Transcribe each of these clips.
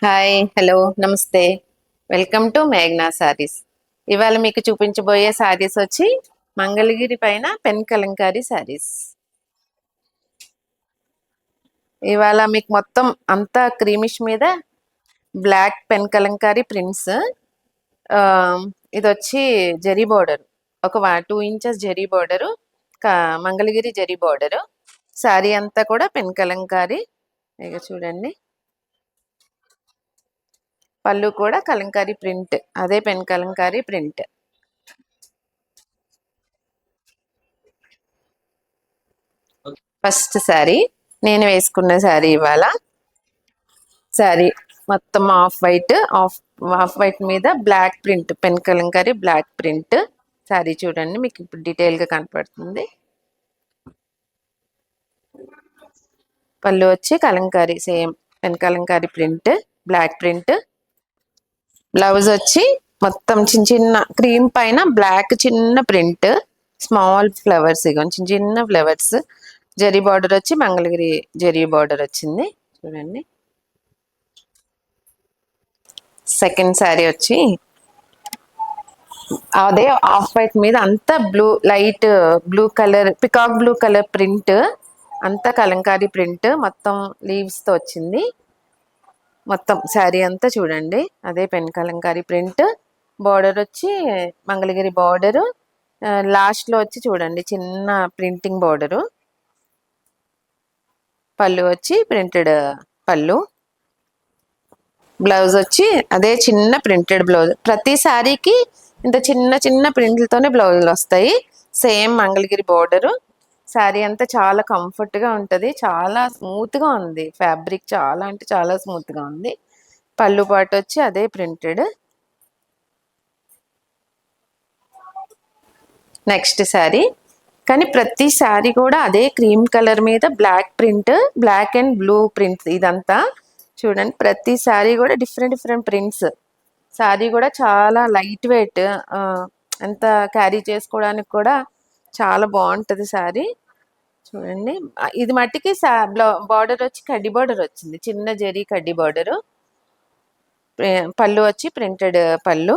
Hi hello నమస్తే. Welcome to మేఘ్నా సారీస్. ఇవాళ మీకు చూపించబోయే సారీస్ వచ్చి మంగళగిరి పైన పెన్ కలంకారీ సారీస్. ఇవాళ మీకు మొత్తం అంతా క్రీమిష్ మీద బ్లాక్ పెన్ కలంకారీ ప్రింట్స్. ఇది వచ్చి జరీ బోర్డర్, ఒక 2 inches zari border, Mangalagiri zari border. Sari అంతా కూడా పెన్ కలంకారీ. ఇక చూడండి, పళ్ళు కూడా కలంకారీ ప్రింట్, అదే pen Kalamkari print. First sari నేను వేసుకున్న శారీ ఇవాళ. శారీ మొత్తం ఆఫ్ వైట్ మీద black print, pen Kalamkari black print. Sari చూడండి, మీకు ఇప్పుడు డీటెయిల్గా కనపడుతుంది. పళ్ళు వచ్చి Kalamkari, same pen Kalamkari print, black print. Blouse వచ్చి మొత్తం చిన్న చిన్న క్రీమ్ పైన బ్లాక్ చిన్న ప్రింట్, స్మాల్ ఫ్లవర్స్, ఇక చిన్న చిన్న ఫ్లవర్స్. జరీ బార్డర్ వచ్చి మంగళగిరి జరీ బార్డర్ వచ్చింది చూడండి. సెకండ్ శారీ వచ్చి అదే ఆఫ్ వైట్ మీద అంతా blue, light blue colour, peacock blue colour print, అంతా కలంకారీ ప్రింట్, మొత్తం లీవ్స్ తో వచ్చింది. మొత్తం శారీ అంతా చూడండి, అదే పెన్ కలంకారీ ప్రింట్. బార్డర్ వచ్చి మంగళగిరి బార్డరు, లాస్ట్ లో వచ్చి చూడండి చిన్న ప్రింటింగ్ బార్డరు. పళ్ళు వచ్చి ప్రింటెడ్ పళ్ళు. బ్లౌజ్ వచ్చి అదే చిన్న ప్రింటెడ్ బ్లౌజ్. ప్రతి శారీకి ఇంత చిన్న చిన్న ప్రింట్లతోనే బ్లౌజులు వస్తాయి. Same Mangalagiri border. శారీ అంతా చాలా కంఫర్ట్గా ఉంటుంది, చాలా స్మూత్గా ఉంది ఫ్యాబ్రిక్, చాలా అంటే చాలా స్మూత్గా ఉంది. పళ్ళు పాటు వచ్చి అదే ప్రింటెడ్. నెక్స్ట్ శారీ, కానీ ప్రతి శారీ కూడా అదే క్రీమ్ కలర్ మీద black print, black and blue print. ఇదంతా చూడండి, ప్రతి శారీ కూడా డిఫరెంట్ డిఫరెంట్ ప్రింట్స్. శారీ కూడా చాలా లైట్ వెయిట్, ఎంత క్యారీ చేసుకోవడానికి కూడా చాలా బాగుంటుంది శారీ చూడండి. ఇది మట్టికి బార్డర్ వచ్చి కడ్డీ బార్డర్ వచ్చింది, చిన్న జరీ కడ్డీ బార్డరు. పళ్ళు వచ్చి ప్రింటెడ్ పళ్ళు.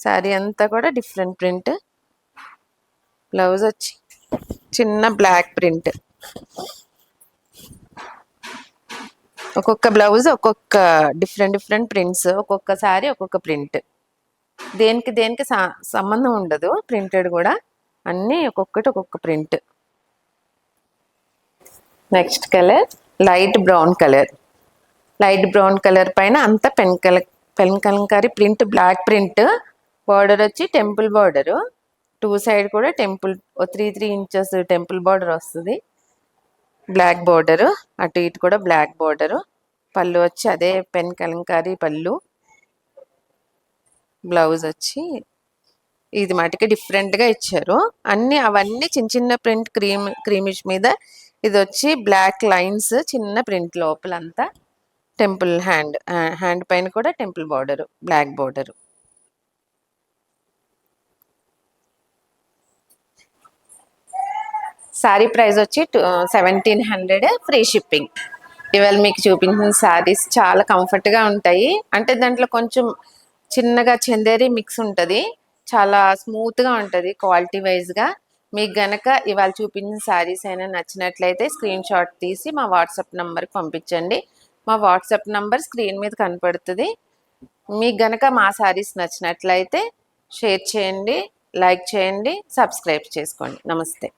శారీ అంతా కూడా డిఫరెంట్ ప్రింట్. బ్లౌజ్ వచ్చి చిన్న బ్లాక్ ప్రింట్. ఒక్కొక్క బ్లౌజ్ ఒక్కొక్క డిఫరెంట్ డిఫరెంట్ ప్రింట్స్, ఒక్కొక్క శారీ ఒక్కొక్క ప్రింట్. దేనికి దేనికి సంబంధం ఉండదు, ప్రింటెడ్ కూడా అన్నీ ఒక్కొక్కటి ఒక్కొక్క print. Next colour light brown colour. Light brown colour పైన అంతా pen Kalamkari print, black print. Border వచ్చి టెంపుల్ బార్డరు, 2 సైడ్ కూడా టెంపుల్, 3 ఇంచెస్ టెంపుల్ బార్డర్ వస్తుంది. బ్లాక్ బార్డరు, అటు ఇటు కూడా బ్లాక్ బార్డరు. పళ్ళు వచ్చి అదే పెన్ కలంకారీ పళ్ళు. బ్లౌజ్ వచ్చి ఇది మటుకి డిఫరెంట్గా ఇచ్చారు, అవన్నీ చిన్న చిన్న ప్రింట్, క్రీమిష్ మీద. ఇది వచ్చి బ్లాక్ లైన్స్, చిన్న ప్రింట్ లోపలంతా. టెంపుల్ హ్యాండ్ పైన కూడా temple border, black border. Sari price వచ్చి 1700, ఫ్రీ షిప్పింగ్. ఇవాళ మీకు చూపించిన శారీస్ చాలా కంఫర్ట్గా ఉంటాయి, అంటే దాంట్లో కొంచెం చిన్నగా చందేరి మిక్స్ ఉంటుంది, చాలా స్మూత్గా ఉంటుంది క్వాలిటీ వైజ్గా. మీకు గనక ఇవాళ చూపించిన శారీస్ అయినా నచ్చినట్లయితే స్క్రీన్ షాట్ తీసి మా వాట్సాప్ నెంబర్కి పంపించండి. మా వాట్సాప్ నెంబర్ స్క్రీన్ మీద కనపడుతుంది. మీకు గనక మా శారీస్ నచ్చినట్లయితే షేర్ చేయండి, లైక్ చేయండి, సబ్స్క్రైబ్ చేసుకోండి. నమస్తే.